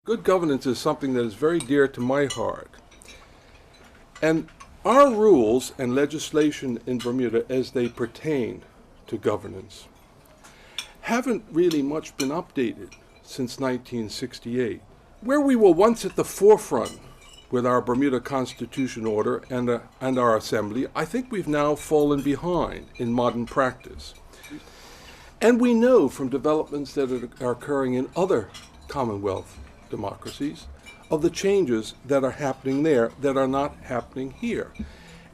Good governance is something that is very dear to my heart. And our rules and legislation in Bermuda as they pertain to governance haven't really much been updated since 1968. Where we were once at the forefront with our Bermuda Constitution Order and our Assembly, I think we've now fallen behind in modern practice. And we know from developments that are occurring in other Commonwealth democracies of the changes that are happening there that are not happening here.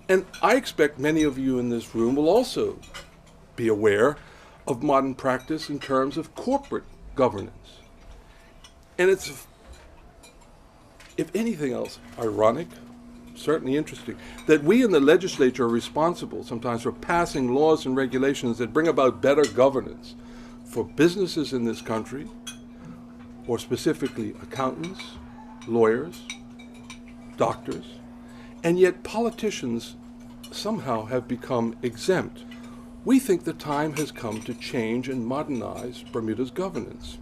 And I expect many of you in this room will also be aware of modern practice in terms of corporate governance. And it's, if anything else, ironic, certainly interesting, that we in the legislature are responsible sometimes for passing laws and regulations that bring about better governance for businesses in this country, or specifically accountants, lawyers, doctors, and yet politicians somehow have become exempt. We think the time has come to change and modernize Bermuda's governance.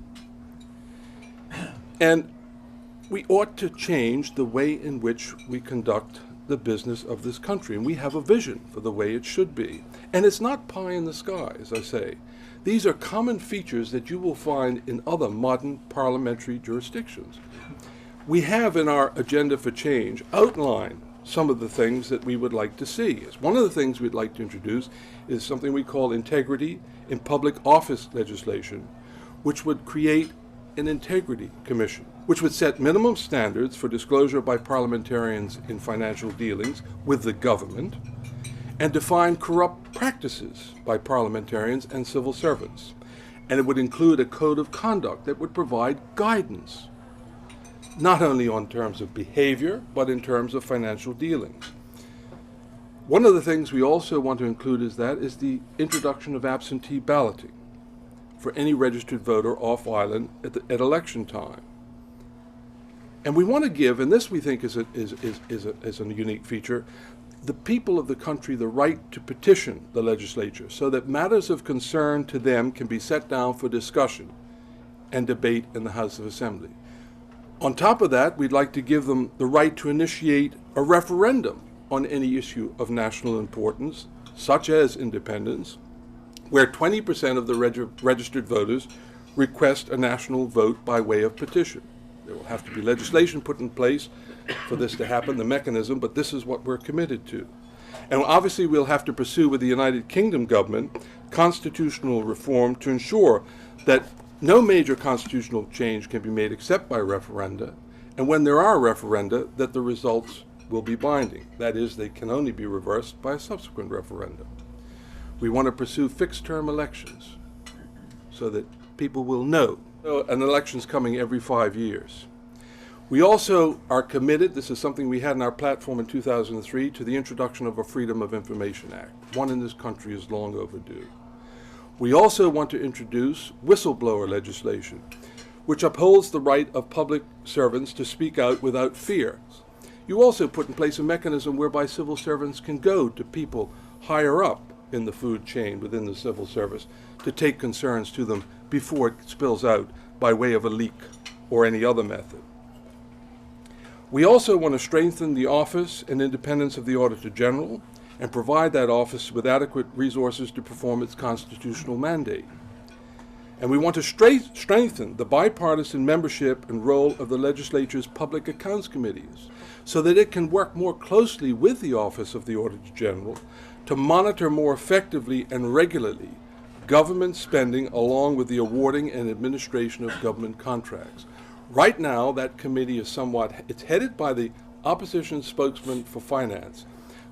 And we ought to change the way in which we conduct the business of this country, and we have a vision for the way it should be. And it's not pie in the sky, as I say. These are common features that you will find in other modern parliamentary jurisdictions. We have in our agenda for change outlined some of the things that we would like to see. One of the things we'd like to introduce is something we call integrity in public office legislation, which would create an integrity commission, which would set minimum standards for disclosure by parliamentarians in financial dealings with the government, and define corrupt practices by parliamentarians and civil servants. And it would include a code of conduct that would provide guidance, not only on terms of behavior, but in terms of financial dealings. One of the things we also want to include is the introduction of absentee balloting for any registered voter off island at election time. And we want to give, and this we think is a unique feature, the people of the country the right to petition the legislature so that matters of concern to them can be set down for discussion and debate in the House of Assembly. On top of that, we'd like to give them the right to initiate a referendum on any issue of national importance, such as independence, where 20% of the registered voters request a national vote by way of petition. There will have to be legislation put in place for this to happen, the mechanism, but this is what we're committed to. And obviously we'll have to pursue with the United Kingdom government constitutional reform to ensure that no major constitutional change can be made except by referenda, and when there are referenda, that the results will be binding. That is, they can only be reversed by a subsequent referendum. We want to pursue fixed-term elections so that people will know an election's coming every 5 years. We also are committed, this is something we had in our platform in 2003, to the introduction of a Freedom of Information Act. One in this country is long overdue. We also want to introduce whistleblower legislation, which upholds the right of public servants to speak out without fear. You also put in place a mechanism whereby civil servants can go to people higher up in the food chain within the civil service to take concerns to them before it spills out by way of a leak or any other method. We also want to strengthen the office and independence of the Auditor General and provide that office with adequate resources to perform its constitutional mandate. And we want to strengthen the bipartisan membership and role of the legislature's Public Accounts Committees so that it can work more closely with the Office of the Auditor General to monitor more effectively and regularly government spending along with the awarding and administration of government contracts. Right now, that committee is it's headed by the opposition spokesman for finance,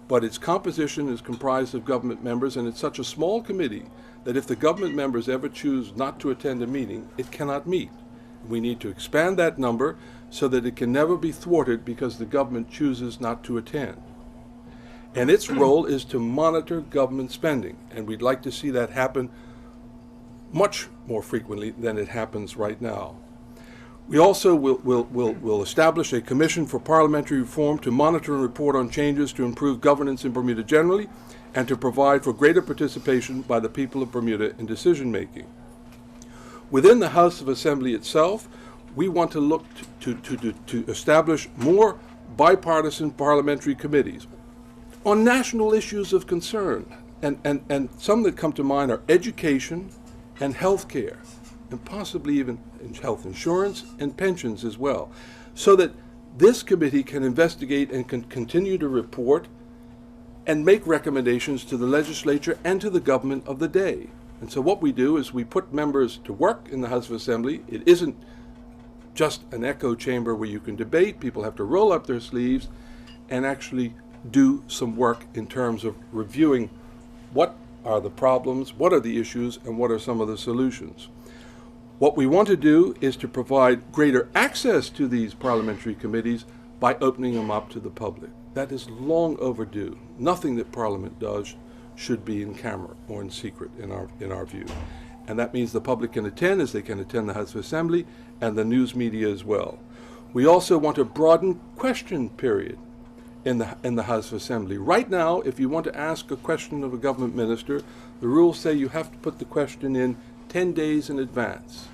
but its composition is comprised of government members, and it's such a small committee that if the government members ever choose not to attend a meeting, it cannot meet. We need to expand that number so that it can never be thwarted because the government chooses not to attend. And its role is to monitor government spending, and we'd like to see that happen much more frequently than it happens right now. We also will establish a commission for parliamentary reform to monitor and report on changes to improve governance in Bermuda generally and to provide for greater participation by the people of Bermuda in decision making. Within the House of Assembly itself, we want to look to establish more bipartisan parliamentary committees on national issues of concern. And some that come to mind are education and health care, and possibly even health insurance and pensions as well, so that this committee can investigate and can continue to report and make recommendations to the legislature and to the government of the day. And so what we do is we put members to work in the House of Assembly. It isn't just an echo chamber where you can debate. People have to roll up their sleeves and actually do some work in terms of reviewing what are the problems, what are the issues, and what are some of the solutions. What we want to do is to provide greater access to these parliamentary committees by opening them up to the public. That is long overdue. Nothing that Parliament does should be in camera or in secret in our view. And that means the public can attend, as they can attend the House of Assembly, and the news media as well. We also want to broaden question period in the House of Assembly. Right now, if you want to ask a question of a government minister, the rules say you have to put the question in 10 days in advance.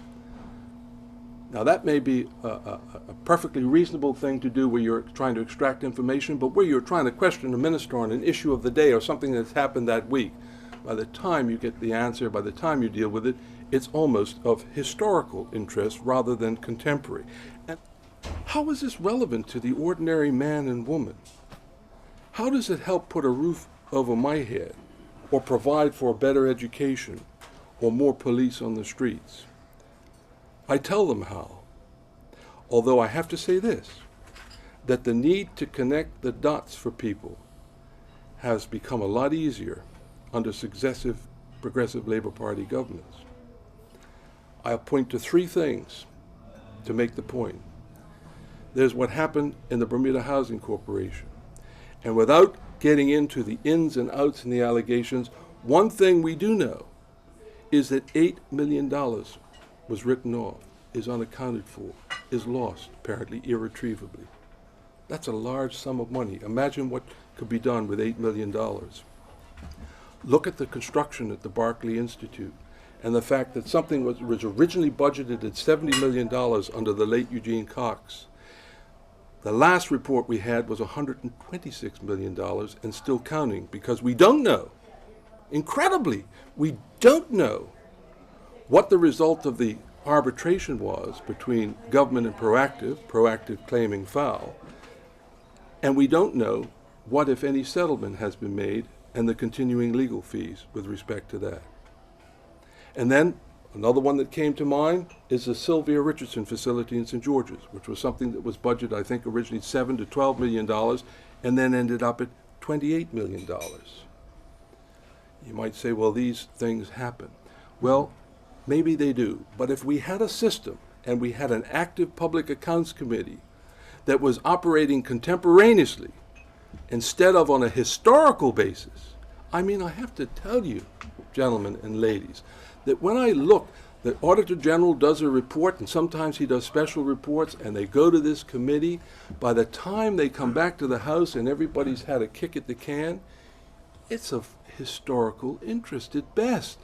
Now that may be a perfectly reasonable thing to do where you're trying to extract information, but where you're trying to question a minister on an issue of the day or something that's happened that week, by the time you get the answer, by the time you deal with it, it's almost of historical interest rather than contemporary. And how is this relevant to the ordinary man and woman? How does it help put a roof over my head, or provide for a better education, or more police on the streets? I tell them how. Although I have to say this, that the need to connect the dots for people has become a lot easier under successive progressive Labour Party governments. I'll point to three things to make the point. There's what happened in the Bermuda Housing Corporation. And without getting into the ins and outs and the allegations, one thing we do know is that $8 million was written off, is unaccounted for, is lost, apparently irretrievably. That's a large sum of money. Imagine what could be done with $8 million. Look at the construction at the Berkeley Institute and the fact that something was originally budgeted at $70 million under the late Eugene Cox. The last report we had was $126 million and still counting, because we don't know, incredibly, we don't know what the result of the arbitration was between government and proactive claiming foul, and we don't know what, if any, settlement has been made and the continuing legal fees with respect to that. And then another one that came to mind is the Sylvia Richardson facility in St. George's, which was something that was budgeted, I think, originally $7 to $12 million, and then ended up at $28 million. You might say, well, these things happen. Well, maybe they do, but if we had a system and we had an active public accounts committee that was operating contemporaneously instead of on a historical basis, I mean, I have to tell you, gentlemen and ladies, that when I look, the Auditor General does a report, and sometimes he does special reports, and they go to this committee. By the time they come back to the House and everybody's had a kick at the can, it's of historical interest at best.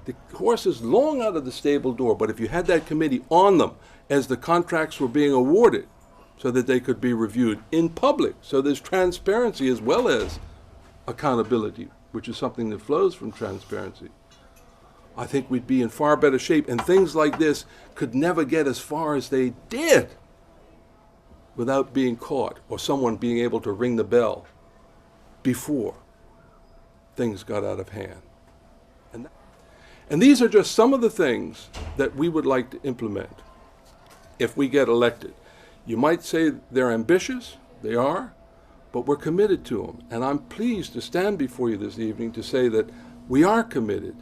The horse is long out of the stable door, but if you had that committee on them as the contracts were being awarded so that they could be reviewed in public, so there's transparency as well as accountability, which is something that flows from transparency, I think we'd be in far better shape, and things like this could never get as far as they did without being caught or someone being able to ring the bell before things got out of hand. And these are just some of the things that we would like to implement if we get elected. You might say they're ambitious, they are, but we're committed to them. And I'm pleased to stand before you this evening to say that we are committed,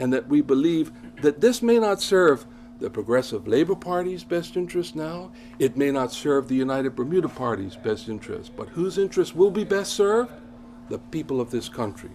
and that we believe that this may not serve the Progressive Labour Party's best interest now, it may not serve the United Bermuda Party's best interest, but whose interest will be best served? The people of this country.